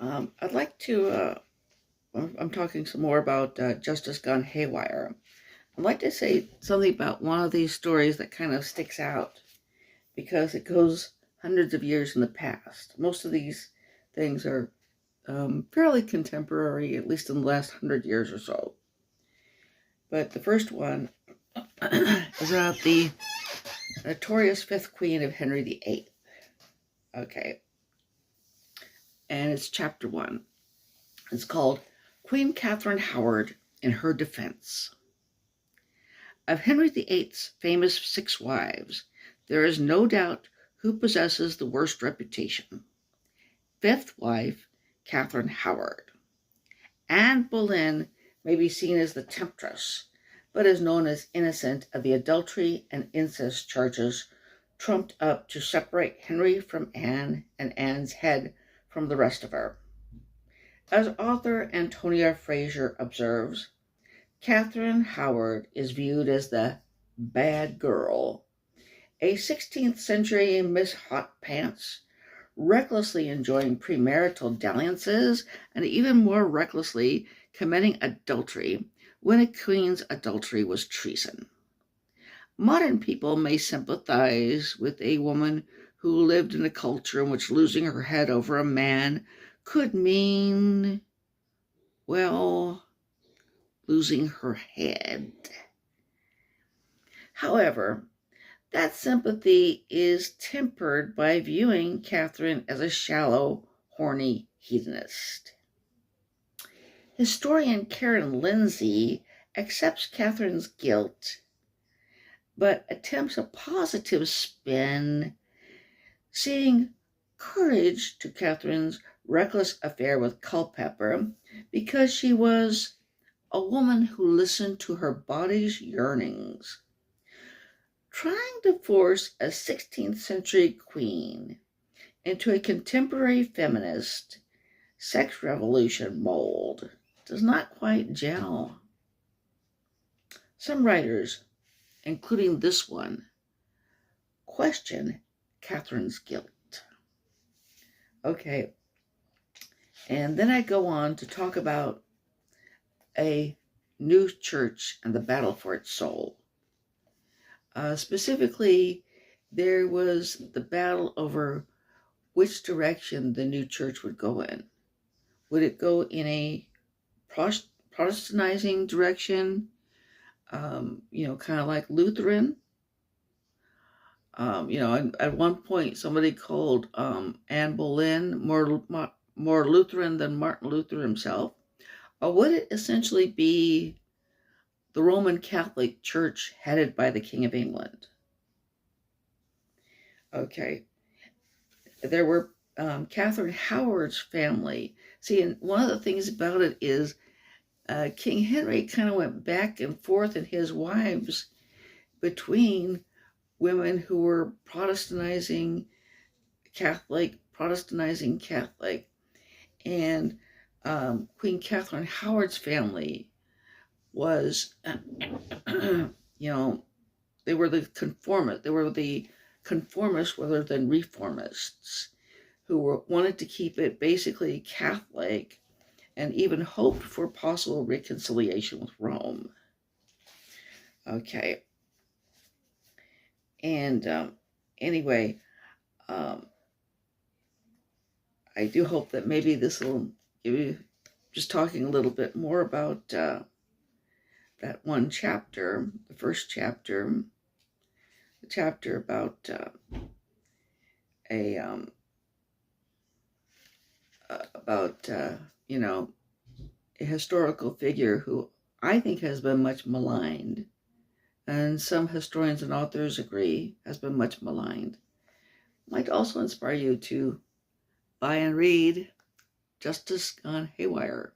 I'd like to, I'm talking some more about Justice Gone Haywire. I'd like to say something about one of these stories that kind of sticks out because it goes hundreds of years in the past. Most of these things are fairly contemporary, at least in the last 100 years or so. But the first one is about the notorious fifth queen of Henry VIII. Okay. And it's chapter 1. It's called Queen Katherine Howard in Her Defense. Of Henry VIII's famous 6 wives, there is no doubt who possesses the worst reputation. Fifth wife, Katherine Howard. Anne Boleyn may be seen as the temptress, but is known as innocent of the adultery and incest charges trumped up to separate Henry from Anne and Anne's head from the rest of her. As author Antonia Fraser observes, Katherine Howard is viewed as the bad girl, a 16th century Miss Hot Pants, recklessly enjoying premarital dalliances and even more recklessly committing adultery when a queen's adultery was treason. Modern people may sympathize with a woman who lived in a culture in which losing her head over a man could mean, well, losing her head. However, that sympathy is tempered by viewing Katherine as a shallow, horny hedonist. Historian Karen Lindsay accepts Katherine's guilt, but attempts a positive spin, seeing courage to Katherine's reckless affair with Culpeper because she was a woman who listened to her body's yearnings. Trying to force a 16th century queen into a contemporary feminist sex revolution mold does not quite gel. Some writers, including this one, question Katherine's guilt. Okay, and then I go on to talk about a new church and the battle for its soul. Specifically, there was the battle over which direction the new church would go in. Would it go in a Protestantizing direction, kind of like Lutheran? At one point, somebody called Anne Boleyn more Lutheran than Martin Luther himself. Or would it essentially be the Roman Catholic Church headed by the King of England? Okay. There were Katherine Howard's family. See, and one of the things about it is King Henry kind of went back and forth in his wives between women who were Protestantizing Catholic, and Queen Katherine Howard's family was, they were the conformists. They were the conformists rather than reformists, who wanted to keep it basically Catholic and even hoped for possible reconciliation with Rome. Okay. And anyway, I do hope that maybe this will give you, just talking a little bit more about that one chapter, the first chapter, the chapter about a historical figure who I think has been much maligned, and some historians and authors agree has been much maligned. Might also inspire you to buy and read Justice Gone Haywire.